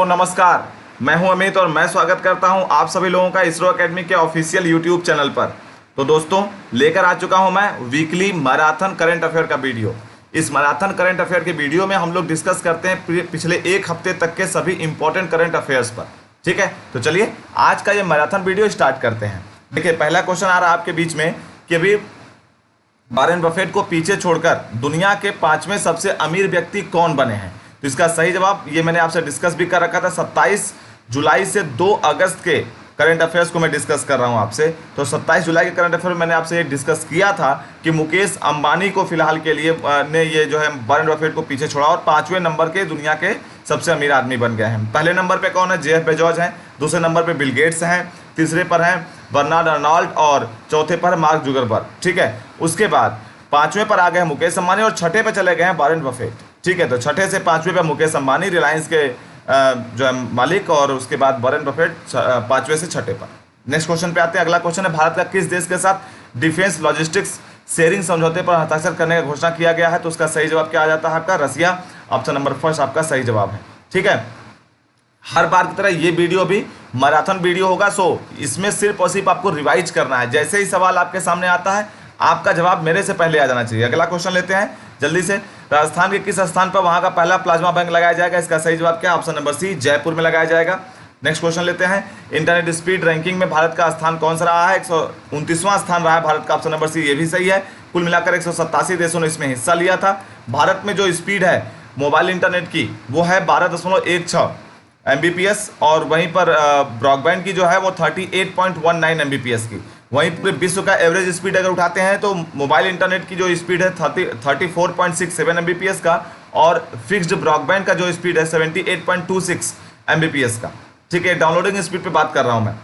Hello नमस्कार, मैं हूं अमित और मैं स्वागत करता हूं आप सभी लोगों का इसरो एकेडमी के ऑफिशियल यूट्यूब चैनल पर। तो दोस्तों, लेकर आ चुका हूं मैं वीकली मैराथन करंट अफेयर का वीडियो। इस मैराथन करंट अफेयर के वीडियो में हम लोग डिस्कस करते हैं पिछले एक हफ्ते तक के सभी इंपॉर्टेंट करंट अफेयर्स पर। ठीक है, तो चलिए आज का ये मैराथन वीडियो स्टार्ट करते हैं। देखिए, पहला क्वेश्चन आ रहा है आपके बीच में कि अभी वॉरेन बफेट को पीछे छोड़कर दुनिया के 5वें सबसे अमीर व्यक्ति कौन बने हैं। तो इसका सही जवाब ये मैंने आपसे डिस्कस भी कर रखा था। 27 जुलाई से 2 अगस्त के करंट अफेयर्स को मैं डिस्कस कर रहा हूं आपसे। तो 27 जुलाई के करंट अफेयर मैंने आपसे ये डिस्कस किया था कि मुकेश अंबानी को फिलहाल के लिए ने ये जो है वॉरेन बफेट को पीछे छोड़ा और 5वें नंबर के दुनिया के सबसे अमीर आदमी बन गए हैं। पहले नंबर पे कौन है? जेफ बेजोस हैं। दूसरे नंबर पे बिल गेट्स हैं। तीसरे पर हैं बर्नार्ड अर्नॉल्ड और चौथे पर मार्क जुकरबर्ग। ठीक है, उसके बाद 5वें पर आ गए हैं मुकेश अंबानी और छठे पे चले गए हैं वॉरेन बफेट। ठीक है, तो छठे से 5वें पे मुकेश अंबानी रिलायंस के जो है मालिक, और उसके बाद वॉरेन बफेट 5वें से छठे पर। नेक्स्ट क्वेश्चन पे आते हैं। अगला क्वेश्चन है, भारत का किस देश के साथ डिफेंस लॉजिस्टिक्स शेयरिंग समझौते पर हस्ताक्षर करने का घोषणा किया गया है? तो उसका सही जवाब क्या आ जाता है आपका? रसिया। ऑप्शन नंबर फर्स्ट आपका सही जवाब है। ठीक है, हर बार की तरह ये वीडियो भी मैराथन वीडियो होगा, सो इसमें सिर्फ और सिर्फ आपको रिवाइज करना है। जैसे ही सवाल आपके सामने आता है आपका जवाब मेरे से पहले आ जाना चाहिए। अगला क्वेश्चन लेते हैं जल्दी से। राजस्थान के किस स्थान पर वहां का पहला प्लाज्मा बैंक लगाया जाएगा? इसका सही जवाब क्या? ऑप्शन नंबर सी, जयपुर में लगाया जाएगा। नेक्स्ट क्वेश्चन लेते हैं। इंटरनेट स्पीड रैंकिंग में भारत का स्थान कौन सा रहा है? 129वां स्थान रहा है भारत का। ऑप्शन नंबर सी, ये भी सही है। कुल मिलाकर 187 देशों ने इसमें हिस्सा लिया था। भारत में जो स्पीड है मोबाइल इंटरनेट की वो है 12.16 Mbps और वहीं पर ब्रॉडबैंड की जो है वो 38.19 Mbps की। वहीं पूरे विश्व का एवरेज स्पीड अगर उठाते हैं तो मोबाइल इंटरनेट की जो स्पीड है 34.67 Mbps का, और फिक्स्ड ब्रॉडबैंड का जो स्पीड है 78.26 Mbps का। ठीक है, डाउनलोडिंग स्पीड पे बात कर रहा हूं मैं।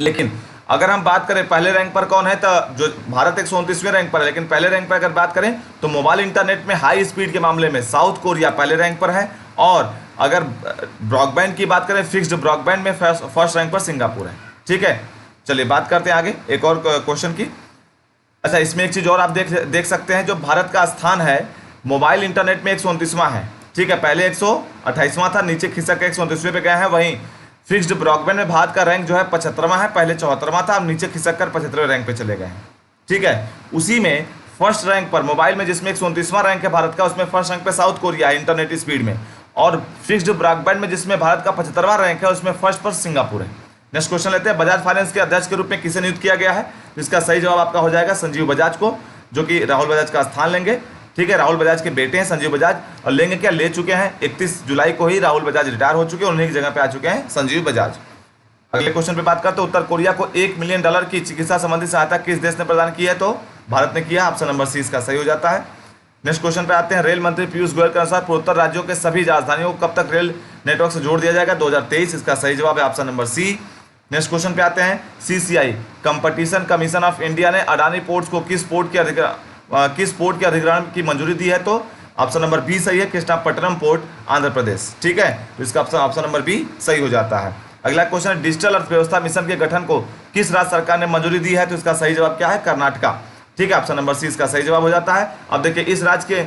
लेकिन अगर हम बात करें पहले रैंक पर कौन है, तो जो भारत 129वें रैंक पर है, लेकिन पहले रैंक पर अगर बात करें तो मोबाइल इंटरनेट में हाई स्पीड के मामले में साउथ कोरिया पहले रैंक पर है, और अगर ब्रॉडबैंड की बात करें फिक्स्ड ब्रॉडबैंड में फर्स्ट रैंक पर सिंगापुर है। ठीक है, चलिए बात करते हैं आगे एक और क्वेश्चन की। अच्छा, इसमें एक चीज़ और आप देख सकते हैं, जो भारत का स्थान है मोबाइल इंटरनेट में 129वां है। ठीक है, पहले 128वां था, नीचे खिसक के 129वें पे गए हैं। वहीं फिक्स्ड ब्रॉडबैंड में भारत का रैंक जो है 75वां है, पहले 74वां था, अब नीचे खिसक कर 75वें रैंक पे चले गए हैं। ठीक है, उसी में फर्स्ट रैंक पर मोबाइल में जिसमें 129वां रैंक है भारत का, उसमें फर्स्ट रैंक पे साउथ कोरिया है इंटरनेट स्पीड में, और फिक्स्ड ब्रॉडबैंड में जिसमें भारत का 75वां रैंक है उसमें फर्स्ट पर सिंगापुर है। नेक्स्ट क्वेश्चन लेते हैं। बजाज फाइनेंस के अध्यक्ष के रूप में किसे नियुक्त किया गया है? इसका सही जवाब आपका हो जाएगा संजीव बजाज को, जो कि राहुल बजाज का स्थान लेंगे। ठीक है, राहुल बजाज के बेटे हैं संजीव बजाज, और लेंगे क्या, ले चुके हैं। 31 जुलाई को ही राहुल बजाज रिटायर हो चुके हैं, उन्हीं की जगह पे आ चुके हैं संजीव बजाज। अगले क्वेश्चन पे बात करते हैं। उत्तर कोरिया को $1 मिलियन की चिकित्सा संबंधी सहायता किस देश ने प्रदान की है? तो भारत ने किया। ऑप्शन नंबर सी इसका सही हो जाता है। नेक्स्ट क्वेश्चन पे आते हैं। रेल मंत्री पीयूष गोयल के अनुसार पूर्वोत्तर राज्यों के सभी राजधानियों को कब तक रेल नेटवर्क से जोड़ दिया जाएगा? 2023। इसका सही जवाब है option number C. Next question पे आते हैं। CCI competition commission of India ने अडानी पोर्ट्स को किस पोर्ट के अधिग्रहण की मंजूरी दी है? तो ऑप्शन नंबर बी सही है, कृष्णापट्टनम पोर्ट, आंध्र प्रदेश। ठीक है, तो इसका ऑप्शन नंबर बी सही हो जाता है। अगला क्वेश्चन है, डिजिटल अर्थव्यवस्था मिशन के गठन को किस राज्य सरकार ने मंजूरी दी है? तो इसका सही जवाब क्या है? कर्नाटका। ठीक है, ऑप्शन नंबर सी इसका सही जवाब हो जाता है। अब देखिए, इस राज्य के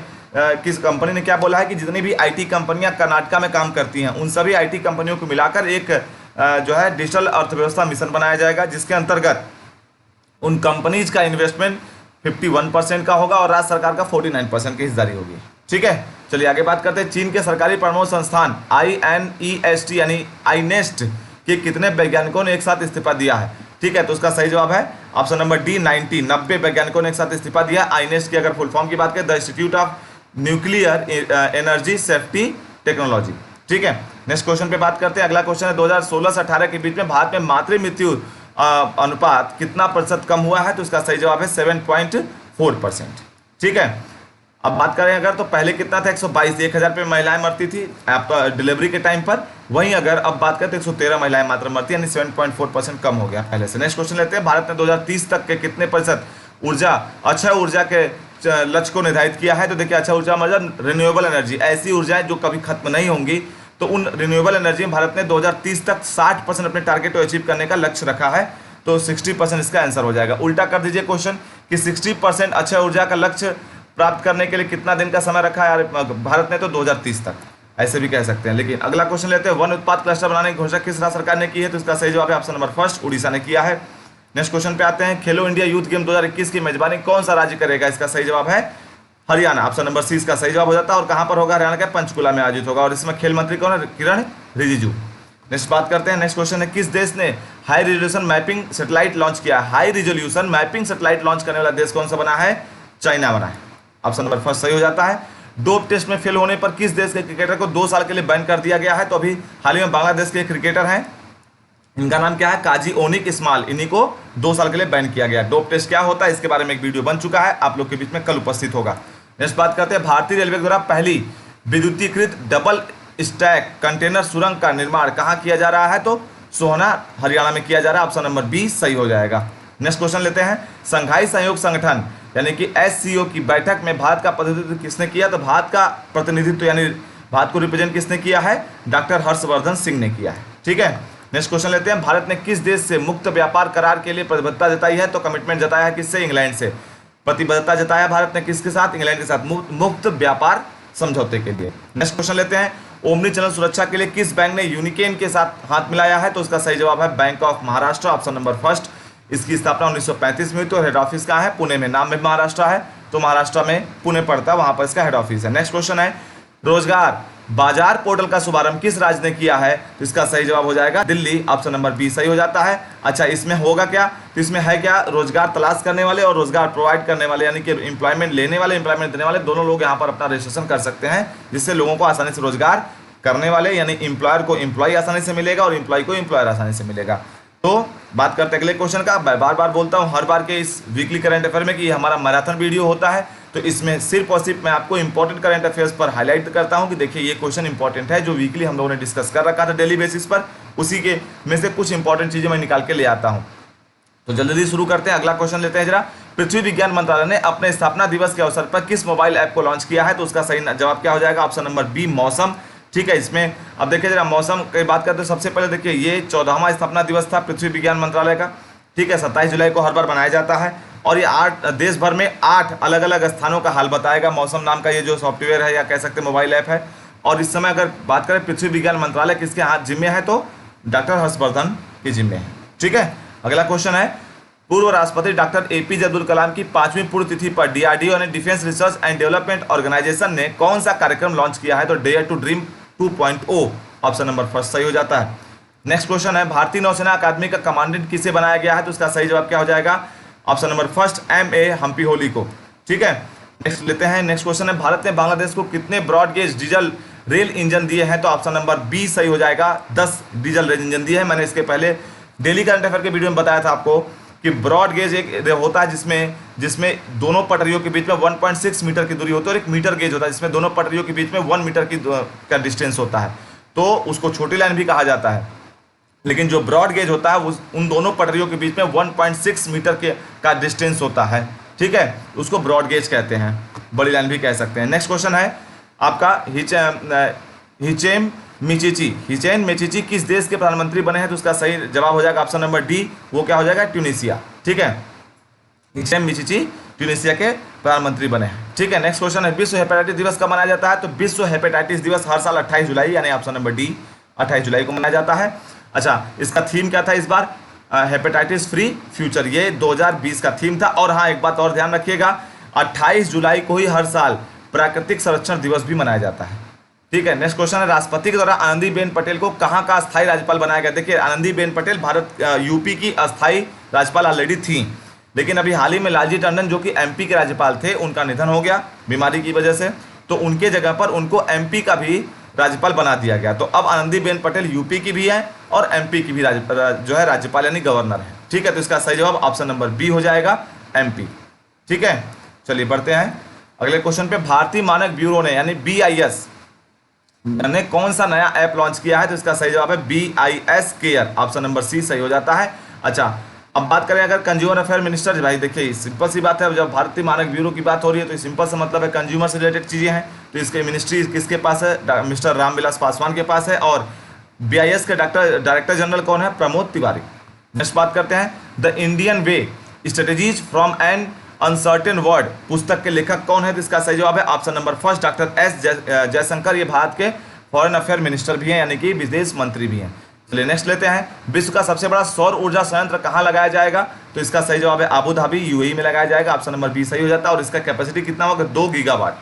किस कंपनी ने क्या बोला है कि जितनी भी IT कंपनियां कर्नाटका में काम करती हैं उन सभी IT कंपनियों को मिलाकर एक जो है डिजिटल अर्थव्यवस्था मिशन बनाया जाएगा, जिसके अंतर्गत उन कंपनीज का इन्वेस्टमेंट 51% का होगा और राज्य सरकार का 49% की हिस्सेदारी होगी। ठीक है, चलिए आगे बात करते हैं। चीन के सरकारी परमाणु संस्थान INEST यानी INEST के कितने वैज्ञानिकों ने एक साथ इस्तीफा दिया है? ठीक है, तो उसका सही जवाब है ऑप्शन नंबर डी, 90 वैज्ञानिकों ने एक साथ इस्तीफा दिया। INEST की अगर फुल फॉर्म की बात करें, the institute of nuclear energy safety technology. ठीक है, नेक्स्ट क्वेश्चन पे बात करते हैं। अगला क्वेश्चन है, 2016 से 18 के बीच में भारत में मातृ मृत्यु अनुपात कितना प्रतिशत कम हुआ है? तो इसका सही जवाब है 7.4%। ठीक है, अब बात करें अगर, तो पहले कितना था? 122, 1000 पे महिलाएं मरती थी आपका डिलीवरी के टाइम पर। वहीं अगर अब बात करें तो 113 महिलाएं मात्र मरती, यानी 7.4% कम हो गया पहले से। नेक्स्ट क्वेश्चन लेते हैं। भारत ने 2030 तक के कितने प्रतिशत अक्षय ऊर्जा के लक्ष्य को निर्धारित किया है? तो देखिए, अक्षय ऊर्जा मतलब रिन्यूएबल एनर्जी, ऐसी ऊर्जाएं जो कभी खत्म नहीं होंगी। तो उन रिन्यूएबल एनर्जी में भारत ने 2030 तक 60% अपने टारगेट को अचीव करने का लक्ष्य रखा है। तो 60% इसका आंसर हो जाएगा। उल्टा कर दीजिए क्वेश्चन कि 60% अक्षय ऊर्जा का लक्ष्य प्राप्त करने के लिए कितना दिन का समय रखा है भारत ने? तो 2030 तक। ऐसे भी कह सकते हैं। लेकिन अगला क्वेश्चन लेते हैं, वन उत्पाद क्लस्टर बनाने की घोषणा किस राज्य सरकार ने की है? तो इसका सही जवाब है ऑप्शन नंबर फर्स्ट, उड़ीसा ने किया है। नेक्स्ट क्वेश्चन पे आते हैं, खेलो इंडिया यूथ गेम 2021 की मेजबानी कौन सा राज्य करेगा? इसका सही जवाब है हरियाणा, ऑप्शन नंबर सी इसका सही जवाब हो जाता है। और कहां पर होगा? हरियाणा के पंचकुला में आयोजित होगा। और इसमें खेल मंत्री कौन है? किरण रिजिजू। नेक्स्ट बात करते हैं, नेक्स्ट क्वेश्चन है, किस देश ने high resolution mapping satellite launch किया? High resolution mapping satellite launch करने वाला देश कौन सा बना है? चाइना बना है, ऑप्शन नंबर फर्स्ट सही हो जाता है। डोप टेस्ट में फेल होने पर किस देश के क्रिकेटर को 2 साल के लिए बैन कर दिया गया है? तो अभी हाल ही में बांग्लादेश के क्रिकेटर हैं, इनका नाम क्या है? काजी ओनिक इस्माइल, इन्हीं को 2 साल के लिए बैन किया गया। डोप टेस्ट क्या होता है इसके बारे में एक वीडियो बन चुका है, आप लोग के बीच में कल उपस्थित होगा। नेक्स्ट बात करते हैं, भारतीय रेलवे द्वारा पहली विद्युतीकृत डबल स्टैक कंटेनर सुरंग का निर्माण कहाँ किया जा रहा है? तो सोहना हरियाणा में किया जा रहा है, ऑप्शन नंबर बी सही हो जाएगा। नेक्स्ट क्वेश्चन लेते हैं, संघाई सहयोग संगठन यानी कि एससीओ की बैठक में भारत का प्रतिनिधित्व किसने किया? तो भारत का प्रतिनिधित्व यानी भारत को रिप्रेजेंट किसने किया है? डॉक्टर हर्षवर्धन सिंह ने किया है, ठीक है। नेक्स्ट क्वेश्चन लेते हैं, भारत ने किस देश से मुक्त व्यापार करार के लिए प्रतिबद्धता जताई है? तो कमिटमेंट जताया है किससे? इंग्लैंड से। प्रतिबद्धता जताया भारत ने किसके साथ? इंग्लैंड के साथ, मुक्त व्यापार समझौते के लिए। नेक्स्ट क्वेश्चन लेते हैं, ओमनी चैनल सुरक्षा के लिए किस बैंक ने यूनिकेन के साथ हाथ मिलाया है? तो उसका सही जवाब है bank of Maharashtra, option number first. इसकी स्थापना 1935 में हुई। तो हेड ऑफिस कहाँ है? पुणे में। नाम में महाराष्ट्र है तो महाराष्ट्र में पुणे पड़ता है, वहां पर इसका हेड ऑफिस है। नेक्स्ट क्वेश्चन है, रोजगार बाजार पोर्टल का शुभारंभ किस राज्य ने किया है? तो इसका सही जवाब हो जाएगा दिल्ली, ऑप्शन नंबर बी सही हो जाता है। अच्छा, इसमें होगा क्या? तो इसमें है क्या? रोजगार तलाश करने वाले और रोजगार प्रोवाइड करने वाले यानी कि एम्प्लॉयमेंट लेने वाले, एम्प्लॉयमेंट देने वाले दोनों लोग यहाँ पर अपना रजिस्ट्रेशन कर सकते हैं, जिससे लोगों को आसानी से रोजगार करने वाले यानी एम्प्लॉयर को एम्प्लॉय आसानी से मिलेगा और एम्प्लॉय को एम्प्लॉयर आसानी से मिलेगा। तो बात करते हैं अगले क्वेश्चन का। बार बार बोलता हूँ हर बार के इस वीकली करंट अफेयर में कि ये हमारा मैराथन वीडियो होता है, तो इसमें सिर्फ और सिर्फ मैं आपको इंपॉर्टेंट करंट अफेयर्स पर हाईलाइट करता हूं कि देखिए ये क्वेश्चन इंपॉर्टेंट है, जो वीकली हम लोगों ने डिस्कस कर रखा था डेली बेसिस पर, उसी के में से कुछ इंपॉर्टेंट चीजें मैं निकाल के ले आता हूं। तो जल्दी शुरू करते हैं, अगला क्वेश्चन लेते हैं जरा। पृथ्वी विज्ञान मंत्रालय ने अपने स्थापना दिवस के अवसर पर किस मोबाइल ऐप को लॉन्च किया है? तो उसका सही जवाब क्या हो जाएगा? ऑप्शन नंबर बी मौसम, ठीक है। इसमें अब देखिए जरा मौसम की बात करते हैं। सबसे पहले देखिए ये 14वां स्थापना दिवस था पृथ्वी विज्ञान मंत्रालय का, ठीक है। 27 जुलाई को हर बार मनाया जाता है और ये 8 देश भर में 8 अलग अलग स्थानों का हाल बताएगा। मौसम नाम का ये जो सॉफ्टवेयर है या कह सकते हैं मोबाइल ऐप है। और इस समय अगर बात करें पृथ्वी विज्ञान मंत्रालय किसके हाथ जिम्मे है? तो डॉक्टर हर्षवर्धन के जिम्मे है, ठीक है। अगला क्वेश्चन है, पूर्व राष्ट्रपति डॉक्टर एपीजे अब्दुल कलाम की 5वीं पुण्यतिथि पर डीआरडीओ यानी defence research and development organisation ने कौन सा कार्यक्रम लॉन्च किया है? तो dare to dream 2.0, option number first सही हो जाता है। नेक्स्ट क्वेश्चन है, भारतीय नौसेना अकादमी का कमांडेंट किसे बनाया गया है? तो उसका सही जवाब क्या हो जाएगा? Option number first MA Humpy होली को, ठीक है। नेक्स्ट लेते हैं, नेक्स्ट क्वेश्चन है, भारत ने बांग्लादेश को कितने broad gauge diesel rail engine दिए हैं? तो ऑप्शन नंबर बी सही हो जाएगा, 10 डीजल रेल इंजन दिए हैं। मैंने इसके पहले डेली करंट अफेयर के वीडियो में बताया था आपको कि ब्रॉड गेज एक होता है जिसमें दोनों पटरियों के बीच में 1.6 मीटर की दूरी होती है, और एक मीटर गेज होता है जिसमें दोनों पटरियों के बीच में 1 मीटर का डिस्टेंस होता है, तो उसको छोटी लाइन भी कहा जाता है। लेकिन जो ब्रॉड गेज होता है उन दोनों पटरियों के बीच में 1.6 मीटर का डिस्टेंस होता है, ठीक है, उसको ब्रॉड गेज कहते हैं, बड़ी लाइन भी कह सकते हैं। नेक्स्ट क्वेश्चन है आपका, हिचेन मेचिची किस देश के प्रधानमंत्री बने हैं? तो उसका सही जवाब हो जाएगा ऑप्शन नंबर डी, वो क्या हो जाएगा? ट्यूनीशिया, ठीक है। हिचेन मेचिची ट्यूनीशिया के प्रधानमंत्री बने हैं, ठीक है। नेक्स्ट क्वेश्चन है, विश्व हेपेटाइटिस दिवस कब मनाया जाता है? तो विश्व हेपेटाइटिस दिवस हर साल 28 जुलाई यानी ऑप्शन नंबर डी 28 जुलाई को मनाया जाता है। अच्छा, इसका थीम क्या था इस बार? हेपेटाइटिस फ्री फ्यूचर, ये 2020 का थीम था। और हाँ, एक बात और ध्यान रखिएगा, 28 जुलाई को ही हर साल प्राकृतिक संरक्षण दिवस भी मनाया जाता है, ठीक है। नेक्स्ट क्वेश्चन है, राष्ट्रपति के द्वारा आनंदीबेन पटेल को कहाँ का अस्थायी राज्यपाल बनाया गया? देखिए आनंदीबेन पटेल यूपी की अस्थायी राज्यपाल ऑलरेडी थी, लेकिन अभी हाल ही में लालजी टंडन जो कि MP के राज्यपाल थे, उनका निधन हो गया बीमारी की वजह से, तो उनके जगह पर उनको MP का भी राज्यपाल बना दिया गया। तो अब आनंदीबेन पटेल यूपी की भी है और MP की भी जो है राज्यपाल यानी गवर्नर है, ठीक है। तो इसका सही जवाब ऑप्शन नंबर बी हो जाएगा, MP, ठीक है। चलिए बढ़ते हैं अगले क्वेश्चन पे। भारतीय मानक ब्यूरो ने यानी BIS ने कौन सा नया ऐप लॉन्च किया है? तो इसका सही जवाब है BIS care, option number C सही हो जाता है। अच्छा, अब बात करें अगर कंज्यूमर अफेयर मिनिस्टर, भाई देखिए सिंपल सी बात है, जब भारतीय मानक ब्यूरो की बात हो रही है तो सिंपल सा मतलब है कंज्यूमर से रिलेटेड चीज़ें हैं, तो इसके मिनिस्ट्री किसके पास है? मिस्टर रामविलास पासवान के पास है। और BIS के डायरेक्टर जनरल कौन है? प्रमोद तिवारी। नेक्स्ट बात करते हैं, the Indian way strategies from N uncertain word पुस्तक के लेखक कौन है? तो इसका सही जवाब है option number first, doctor S Jaishankar. ये भारत के फॉरेन अफेयर मिनिस्टर भी हैं, यानी कि विदेश मंत्री भी हैं। चलिए नेक्स्ट लेते हैं, विश्व का सबसे बड़ा सौर ऊर्जा संयंत्र कहाँ लगाया जाएगा? तो इसका सही जवाब है अबू धाबी, यूएई में लगाया जाएगा। ऑप्शन नंबर बी सही हो जाता है, और इसका कैपेसिटी कितना होगा? 2 गीगावाट।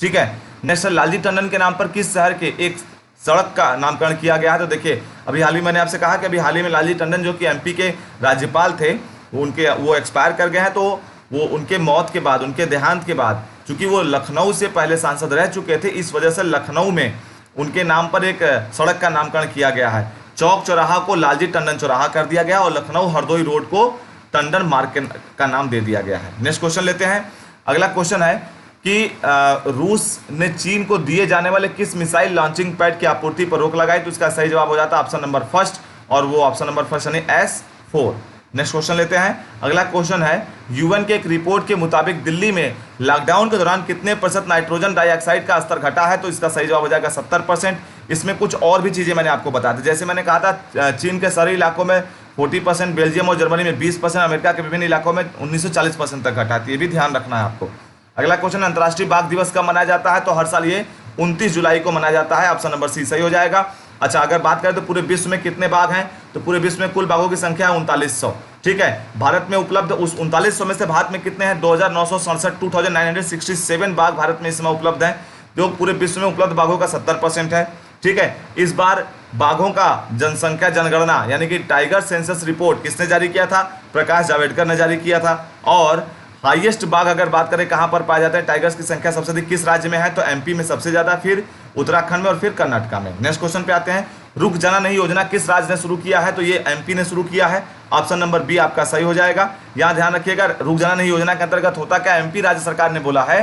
ठीक है, नेक्स्ट लालजी टंडन के नाम पर किस शहर के एक सड़क का नामकरण किया गया है? तो देखिए, अभी हाल ही मैंने आपसे कहा कि अभी हाल ही में लालजी टंडन जो कि एमपी के राज्यपाल थे, वो एक्सपायर कर गए हैं। तो वो उनके मौत के बाद, उनके देहांत के बाद, चूंकि वो लखनऊ से पहले सांसद रह चुके थे, इस वजह से लखनऊ में उनके नाम पर एक सड़क का नामकरण किया गया है। चौक चौराहा को लालजी टंडन चौराहा कर दिया गया और लखनऊ हरदोई रोड को टंडन मार्ग का नाम दे दिया गया है। नेक्स्ट क्वेश्चन लेते हैं। अगला क्वेश्चन है कि रूस ने चीन को दिए जाने वाले किस मिसाइल लॉन्चिंग पैड की आपूर्ति पर रोक लगाई? तो इसका सही जवाब हो जाता है ऑप्शन नंबर फर्स्ट, और वो ऑप्शन नंबर फर्स्ट यानी S4। नेक्स्ट क्वेश्चन लेते हैं। अगला क्वेश्चन है, यूएन के एक रिपोर्ट के मुताबिक दिल्ली में लॉकडाउन के दौरान कितने प्रतिशत नाइट्रोजन डाइऑक्साइड का स्तर घटा है? तो इसका सही जवाब हो जाएगा 70%। इसमें कुछ और भी चीज़ें मैंने आपको बता दी, जैसे मैंने कहा था चीन के शहरी इलाकों में 40%, बेल्जियम और जर्मनी में 20%, अमेरिका के विभिन्न इलाकों में 1940% तक घटा है। ये भी ध्यान रखना है आपको। अगला क्वेश्चन, अंतर्राष्ट्रीय बाघ दिवस कब मनाया जाता है? तो हर साल ये 29 जुलाई को मनाया जाता है। ऑप्शन नंबर सी सही हो जाएगा। अच्छा, अगर बात करें तो पूरे विश्व में कितने बाघ हैं? तो पूरे विश्व में कुल बाघों की संख्या है 3900। ठीक है, भारत में उपलब्ध उस 3900 में से भारत में कितने हैं? 2967 2967 बाघ भारत में इस समय उपलब्ध हैं, जो पूरे विश्व में उपलब्ध बाघों का 70% है। ठीक है, इस बार बाघों का जनसंख्या जनगणना यानी कि टाइगर सेंसस रिपोर्ट किसने जारी किया था? प्रकाश जावड़ेकर ने जारी किया था। और हाईएस्ट बाघ अगर बात करें कहां पर पाया जाता है, टाइगर्स की संख्या सबसे अधिक किस राज्य में है? तो एमपी में सबसे ज्यादा, फिर उत्तराखंड में और फिर कर्नाटक में। नेक्स्ट क्वेश्चन पे आते हैं, रुक जाना नहीं योजना किस राज्य ने शुरू किया है? तो ये एमपी ने शुरू किया है। ऑप्शन नंबर बी आपका सही हो जाएगा। यहां ध्यान रखिएगा, रुक जाना नहीं योजना के अंतर्गत होता क्या? एमपी राज्य सरकार ने बोला है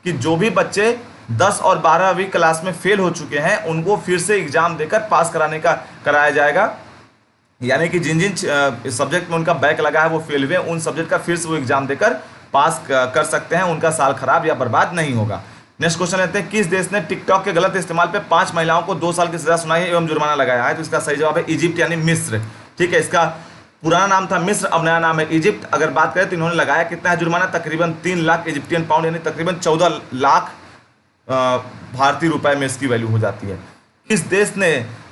कि जो भी बच्चे 10 और 12वीं क्लास में फेल हो चुके हैं उनको फिर से एग्जाम देकर पास कराया जाएगा। यानी कि जिन जिन सब्जेक्ट में उनका बैक लगा है, वो फेल हुए, उन सब्जेक्ट का फिर से वो एग्जाम देकर पास कर सकते हैं, उनका साल खराब या बर्बाद नहीं होगा। नेक्स्ट क्वेश्चन लेते हैं, किस देश ने टिकटॉक के गलत इस्तेमाल पे 5 महिलाओं को 2 साल की सजा सुनाई है एवं जुर्माना लगाया है? तो इसका सही जवाब है इजिप्ट यानी मिस्र। ठीक है, इसका पुराना नाम था मिस्र, अब नया नाम है इजिप्ट। अगर बात करें तो इन्होंने लगाया कितना है जुर्माना? तकरीबन 3 लाख इजिप्टियन पाउंड यानी तकरीबन 14 लाख भारतीय रुपए में इसकी वैल्यू हो जाती है। किस देश ने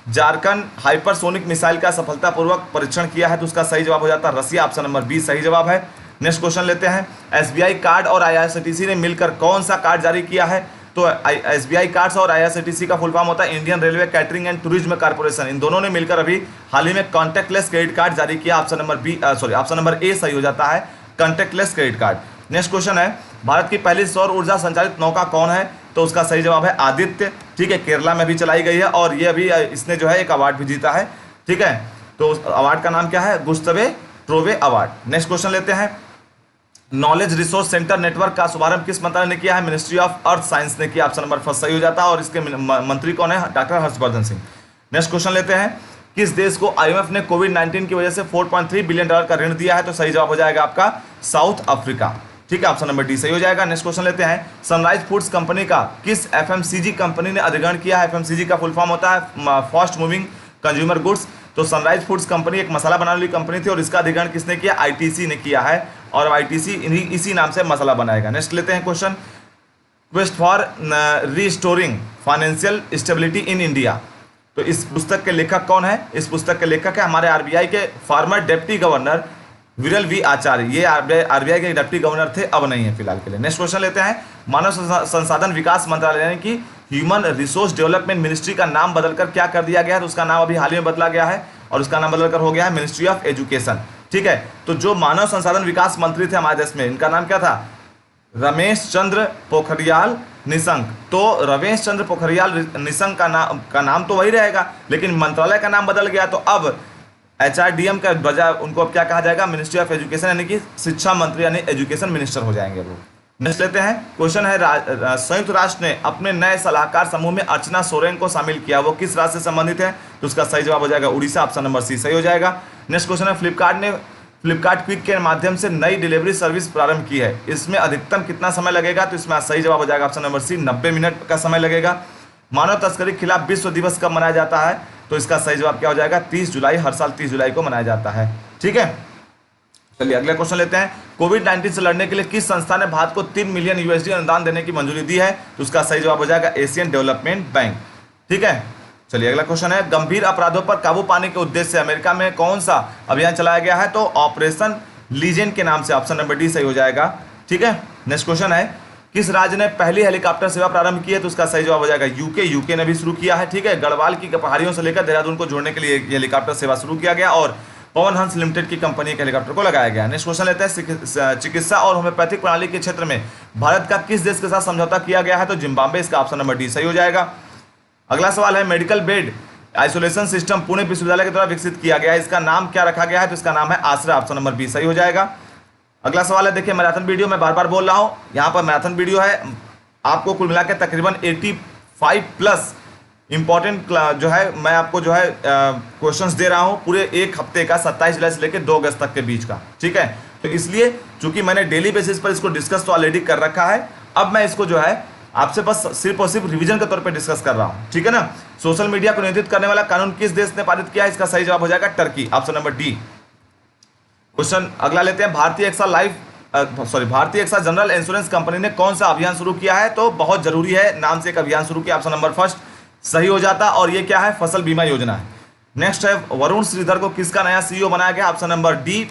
झारखंड हाइपरसोनिक मिसाइल का सफलतापूर्वक परीक्षण किया है? तो उसका सही जवाब हो जाता है रसिया। ऑप्शन नंबर बी सही जवाब है। नेक्स्ट क्वेश्चन लेते हैं, एसबीआई कार्ड और आईआरसीटीसी ने मिलकर कौन सा कार्ड जारी किया है? तो एसबीआई कार्ड्स और आईआरसीटीसी का फुल फॉर्म होता है Indian railway catering and tourism corporation. इन दोनों ने मिलकर अभी हाल ही में कॉन्टैक्टलेस क्रेडिट कार्ड जारी किया। ऑप्शन नंबर ए सही हो जाता है, contactless credit card. Next question है, भारत की पहली सौर ऊर्जा संचालित नौका कौन है? तो उसका सही जवाब है आदित्य। ठीक है, केरला में भी चलाई गई है और ये अभी इसने जो है एक अवार्ड भी जीता है। ठीक है, तो उस अवार्ड का नाम क्या है? गुस्तवे ट्रोवे अवार्ड। नेक्स्ट क्वेश्चन लेते हैं, नॉलेज रिसोर्स सेंटर नेटवर्क का शुभारंभ किस मंत्रालय ने किया है? मिनिस्ट्री ऑफ अर्थ साइंस ने किया। ऑप्शन नंबर फर्स्ट सही हो जाता है और इसके मंत्री कौन है? Doctor Harshvardhan Singh. Next question लेते हैं, किस देश को आईएमएफ ने कोविड-19 की वजह से $4.3 बिलियन का ऋण दिया है? तो सही जवाब हो जाएगा आपका साउथ अफ्रीका। ठीक है, ऑप्शन नंबर डी सही हो जाएगा। नेक्स्ट क्वेश्चन लेते हैं, सनराइज फूड्स कंपनी का किस एफएमसीजी कंपनी ने अधिग्रहण किया है? एफएमसीजी का फुल फॉर्म होता है फास्ट मूविंग कंज्यूमर गुड्स। तो सनराइज फूड्स कंपनी एक मसाला बनाने वाली कंपनी थी और इसका अधिग्रहण किसने किया? आईटीसी ने किया है और आईटीसी इसी नाम से मसाला बनाएगा। नेक्स्ट लेते हैं question, quest for restoring financial stability in India. तो इस पुस्तक के लेखक कौन है? इस पुस्तक के लेखक है हमारे आरबीआई के फॉर्मर डिप्टी गवर्नर विरल वी आचार्य। ये आरबीआई के डिप्टी गवर्नर थे, अब नहीं है फिलहाल के लिए। नेक्स्ट क्वेश्चन लेते हैं, मानव संसाधन विकास मंत्रालय यानी कि ह्यूमन रिसोर्स डेवलपमेंट मिनिस्ट्री का नाम बदलकर क्या कर दिया गया है? तो उसका नाम अभी हाल ही में बदला गया है और उसका नाम बदलकर हो गया है मिनिस्ट्री ऑफ एजुकेशन। ठीक है, तो जो मानव संसाधन विकास मंत्री थे हमारे देश में, इनका नाम क्या था? रमेश चंद्र पोखरियाल निशंक। तो रमेश चंद्र पोखरियाल निशंक का नाम तो वही रहेगा, लेकिन मंत्रालय का नाम बदल गया। तो अब एचआरडीएम का बजाय उनको अब क्या कहा जाएगा? मिनिस्ट्री ऑफ एजुकेशन यानी कि शिक्षा मंत्री यानी एजुकेशन मिनिस्टर हो जाएंगे वो। नेक्स्ट लेते हैं, क्वेश्चन है, संयुक्त राष्ट्र ने अपने नए सलाहकार समूह में अर्चना सोरेन को शामिल किया, वो किस राज्य से संबंधित है? तो उसका सही जवाब हो जाएगा उड़ीसा। ऑप्शन नंबर सी सही हो जाएगा। नेक्स्ट क्वेश्चन है, फ्लिपकार्ट ने फ्लिपकार्ट क्विक के माध्यम से नई डिलीवरी सर्विस प्रारंभ की है, इसमें अधिकतम कितना समय लगेगा? तो इसमें सही जवाब हो जाएगा ऑप्शन नंबर सी 90 मिनट का समय लगेगा। मानव तस्करी के खिलाफ विश्व दिवस कब मनाया जाता है? तो इसका सही जवाब क्या हो जाएगा? 30 जुलाई। हर साल 30 जुलाई को मनाया जाता है। ठीक है, चलिए अगला क्वेश्चन लेते हैं, कोविड-19 से लड़ने के लिए किस संस्था ने भारत को 3 मिलियन यूएसडी अनुदान देने की मंजूरी दी है? तो उसका सही जवाब हो जाएगा एशियन डेवलपमेंट बैंक। ठीक है, चलिए अगला क्वेश्चन है, गंभीर अपराधों पर काबू पाने के उद्देश्य से अमेरिका में कौन सा अभियान चलाया गया है? तो ऑपरेशन लीजेंड के नाम से, ऑप्शन नंबर डी सही हो जाएगा। ठीक है, नेक्स्ट क्वेश्चन है, किस राज्य ने पहली हेलीकॉप्टर सेवा प्रारंभ की है? तो उसका सही जवाब हो जाएगा यूके ने भी शुरू किया है। ठीक है, गढ़वाल की पहाड़ियों से लेकर देहरादून को जोड़ने के लिए हेलीकॉप्टर सेवा शुरू किया गया और पवन हंस लिमिटेड की कंपनी के हेलीकॉप्टर को लगाया गया। नेक्स्ट क्वेश्चन लेते हैं, चिकित्सा और होम्योपैथिक प्रणाली के क्षेत्र में भारत का किस देश के साथ समझौता किया गया है? तो जिम्बाब्वे, इसका ऑप्शन नंबर डी सही हो जाएगा। अगला सवाल है, medical bed isolation system Pune विश्वविद्यालय के द्वारा विकसित किया गया है, इसका नाम क्या रखा गया है? तो इसका नाम है आश्रय, ऑप्शन नंबर बी सही हो जाएगा। अगला सवाल है, देखिए मैराथन वीडियो मैं बार बार बोल रहा हूं, यहाँ पर मैराथन वीडियो है, आपको कुल मिलाकर तकरीबन 85 प्लस इंपॉर्टेंट जो है मैं आपको जो है क्वेश्चंस दे रहा हूं पूरे एक हफ्ते का, 27 जुलाई से लेकर 2 अगस्त तक के बीच का। ठीक है, तो इसलिए चूंकि मैंने डेली बेसिस पर इसको डिस्कस तो ऑलरेडी कर रखा है, अब मैं इसको जो है आपसे बस सिर्फ और सिर्फ रिवीजन के तौर पे डिस्कस कर रहा हूं। ठीक है ना। सोशल मीडिया को नियंत्रित करने वाला कानून किस देश ने पारित किया है? इसका सही जवाब हो जाएगा Turkey, option number D. Question अगला लेते हैं, भारतीय एक्सा जनरल इंश्योरेंस कंपनी ने कौन सा अभियान शुरू किया है? तो बहुत जरूरी है, नाम से एक अभियान शुरू किया, ऑप्शन नंबर फर्स्ट सही हो जाता, और ये क्या है? फसल बीमा योजना है। नेक्स्ट है, वरुण श्रीधर को किसका नया सीईओ बनाया गया? Option number D,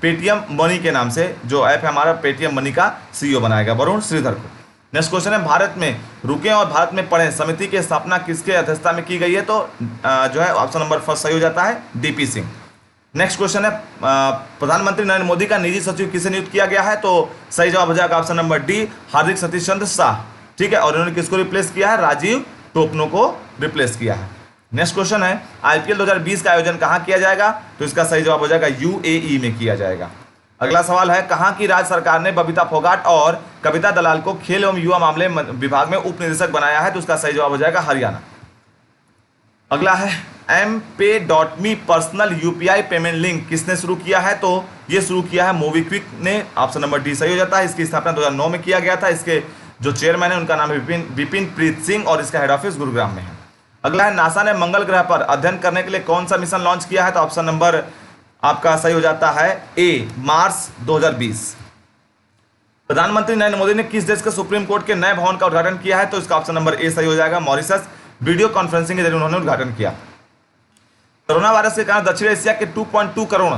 Paytm money के नाम से जो ऐप है हमारा पेटीएम मनी का सीईओ बनाया गया वरुण श्रीधर को। नेक्स्ट क्वेश्चन है, भारत में रुकें और भारत में पढ़ें समिति की स्थापना किसके अध्यक्षता में की गई है? तो जो है ऑप्शन नंबर फर्स्ट सही हो जाता है, डीपी सिंह। नेक्स्ट क्वेश्चन है, प्रधानमंत्री नरेंद्र मोदी का निजी सचिव किसे नियुक्त किया गया है? तो सही जवाब हो जाएगा ऑप्शन नंबर डी, हार्दिक सतीश चंद्र शाह। ठीक है, और इन्होंने किसको रिप्लेस किया है? राजीव टोपनो को रिप्लेस किया है। नेक्स्ट क्वेश्चन है, आईपीएल 2020 का आयोजन कहाँ किया जाएगा? तो इसका सही जवाब हो जाएगा यूएई में किया जाएगा। अगला सवाल है, कहाँ की राज्य सरकार ने बबीता फोगाट और कविता दलाल को खेल एवं युवा मामले विभाग में उप निदेशक बनाया है? तो उसका सही जवाब हो जाएगा हरियाणा। अगला है, MPay.me personal UPI payment link किसने शुरू किया है? तो ये शुरू किया है मोबीक्विक ने, ऑप्शन नंबर डी सही हो जाता है। इसकी स्थापना 2009 में किया गया था। इसके जो चेयरमैन है उनका नाम है विपिन प्रीत सिंह और इसका हेड ऑफिस गुरुग्राम में है। अगला है, नासा ने मंगल ग्रह पर अध्ययन करने के लिए कौन सा मिशन लॉन्च किया है? तो ऑप्शन नंबर आपका सही हो जाता है ए, मार्स 2020। प्रधानमंत्री नरेंद्र मोदी ने किस देश के सुप्रीम कोर्ट के नए भवन का उद्घाटन किया है? तो इसका ऑप्शन नंबर ए सही हो जाएगा, मॉरिशस। वीडियो कॉन्फ्रेंसिंग के जरिए उन्होंने उद्घाटन किया। कोरोना वायरस के कारण दक्षिण एशिया के 2.2 करोड़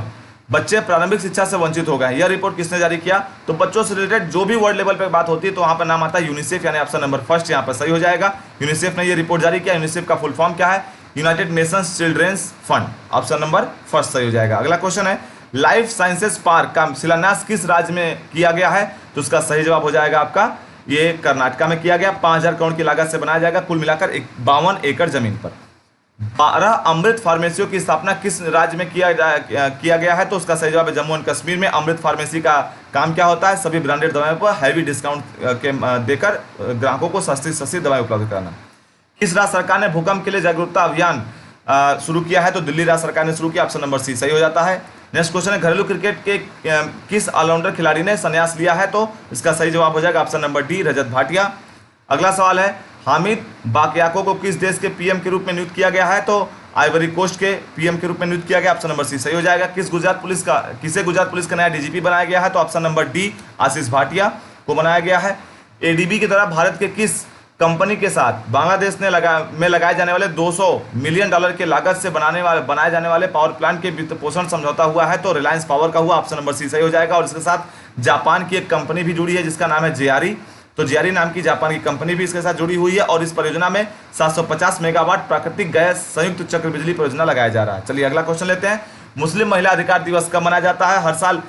बच्चे प्रारंभिक शिक्षा से वंचित हो गए। यह रिपोर्ट किसने जारी किया? तो बच्चों से रिलेटेड जो भी वर्ल्ड लेवल पे बात होती है तो वहां पर नाम आता है यूनिसेफ, यानी ऑप्शन नंबर फर्स्ट यहाँ पर सही हो जाएगा। यूनिसेफ ने यह रिपोर्ट जारी किया। यूनिसेफ का फुल फॉर्म क्या है? United Nations children's fund, option number first सही हो जाएगा। अगला क्वेश्चन है, लाइफ साइंसेस पार्क का शिलान्यास किस राज्य में किया गया है? तो उसका सही जवाब हो जाएगा आपका ये कर्नाटका में किया गया। 5000 करोड़ की लागत से बनाया जाएगा, कुल मिलाकर 52 एकड़ जमीन पर। 12 अमृत फार्मेसियों की स्थापना किस राज्य में किया गया है? तो उसका सही जवाब है जम्मू एंड कश्मीर में। अमृत फार्मेसी का काम क्या होता है? सभी ब्रांडेड दवाओं पर हैवी डिस्काउंट देकर ग्राहकों को सस्ती दवाएं उपलब्ध कराना। किस राज्य सरकार ने भूकंप के लिए जागरूकता अभियान शुरू किया है? तो दिल्ली राज्य सरकार ने शुरू किया, ऑप्शन नंबर सी सही हो जाता है। नेक्स्ट क्वेश्चन है, घरेलू क्रिकेट के किस ऑलराउंडर खिलाड़ी ने संन्यास लिया है? तो इसका सही जवाब हो जाएगा ऑप्शन नंबर डी, रजत भाटिया। अगला सवाल है, हामिद बाकयाको को किस देश के पीएम के रूप में नियुक्त किया गया है? तो आइवरी कोस्ट के पीएम के रूप में नियुक्त किया गया, ऑप्शन नंबर सी सही हो जाएगा। किसे गुजरात पुलिस का नया डीजीपी बनाया गया है? तो ऑप्शन नंबर डी, आशीष भाटिया को बनाया गया है। एडीबी के द्वारा भारत के किस कंपनी के साथ बांग्लादेश में लगाए जाने वाले $200 मिलियन के लागत से बनाए जाने वाले पावर प्लांट के वित्त पोषण समझौता हुआ है? तो रिलायंस पावर का हुआ, ऑप्शन नंबर सी सही हो जाएगा। और इसके साथ जापान की एक कंपनी भी जुड़ी है जिसका नाम है जेआरई, तो जेआरई नाम की जापान की कंपनी भी इसके साथ जुड़ी हुई है और इस परियोजना में 750 मेगावाट प्राकृतिक गैस संयुक्त चक्र बिजली परियोजना लगाया जा रहा है। चलिए अगला क्वेश्चन लेते हैं, मुस्लिम महिला अधिकार दिवस कब मनाया जाता है? हर साल,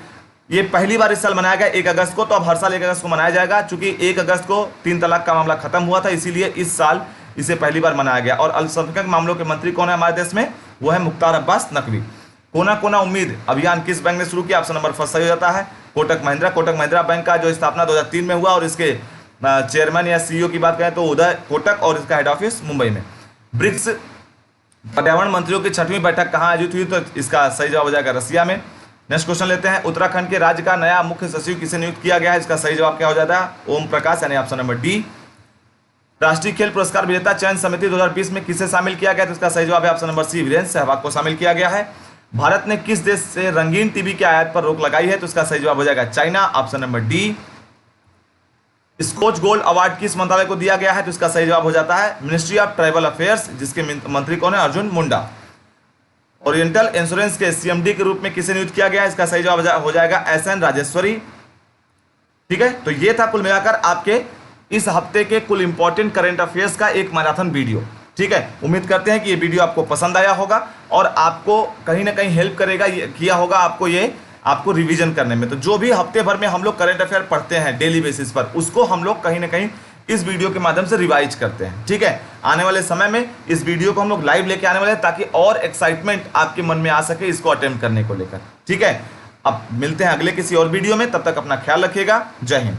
ये पहली बार इस साल मनाया गया 1 अगस्त को, तो अब हर साल 1 अगस्त को मनाया जाएगा। चूंकि 1 अगस्त को 3 तलाक का मामला खत्म हुआ था, इसीलिए इस साल इसे पहली बार मनाया गया। और अल्पसंख्यक मामलों के मंत्री कौन है हमारे देश में? वो है मुख्तार अब्बास नकवी। कोना कोना उम्मीद अभियान किस बैंक ने शुरू किया? ऑप्शन नंबर फर्स्ट सही हो जाता है, कोटक महिंद्रा बैंक का जो स्थापना 2003 में हुआ और इसके चेयरमैन या सीईओ की बात करें तो उदय कोटक और इसका हेड ऑफिस मुंबई में। ब्रिक्स पर्यावरण मंत्रियों की 6वीं बैठक कहाँ आयोजित हुई? तो इसका सही जवाब हो जाएगा रसिया में। नेक्स्ट क्वेश्चन लेते हैं, उत्तराखंड के राज्य का नया मुख्य सचिव किसे नियुक्त किया गया है? इसका सही जवाब क्या हो जाता है? ओम प्रकाश, यानी ऑप्शन नंबर डी। राष्ट्रीय खेल पुरस्कार विजेता चयन समिति 2020 में किसे शामिल किया गया? तो इसका सही जवाब है option number C, Virender Sehwag को शामिल किया गया है। भारत ने किस देश से रंगीन टीवी के आयात पर रोक लगाई है? तो इसका सही जवाब हो जाएगा China, option number D. Scotch gold award किस मंत्रालय को दिया गया है? तो इसका सही जवाब हो जाता है मिनिस्ट्री ऑफ ट्राइबल अफेयर्स, जिसके मंत्री कौन है? अर्जुन मुंडा। ओरिएंटल इंश्योरेंस के सीएमडी के रूप में किसे नियुक्त किया गया है? इसका सही जवाब हो जाएगा एसएन राजेश्वरी। ठीक है, तो ये था कुल मिलाकर आपके इस हफ्ते के कुल इंपॉर्टेंट करंट अफेयर्स का एक मैराथन वीडियो। ठीक है, उम्मीद करते हैं कि ये वीडियो आपको पसंद आया होगा और आपको कहीं ना कहीं हेल्प करेगा, किया होगा आपको रिवीजन करने में। तो जो भी हफ्ते भर में हम लोग करंट अफेयर पढ़ते हैं डेली बेसिस पर, उसको हम लोग कहीं ना कहीं इस वीडियो के माध्यम से रिवाइज करते हैं। ठीक है, आने वाले समय में इस वीडियो को हम लोग लाइव लेके आने वाले हैं ताकि और एक्साइटमेंट आपके मन में आ सके इसको अटेम्प्ट करने को लेकर। ठीक है, अब मिलते हैं अगले किसी और वीडियो में, तब तक अपना ख्याल रखिएगा। जय हिंद।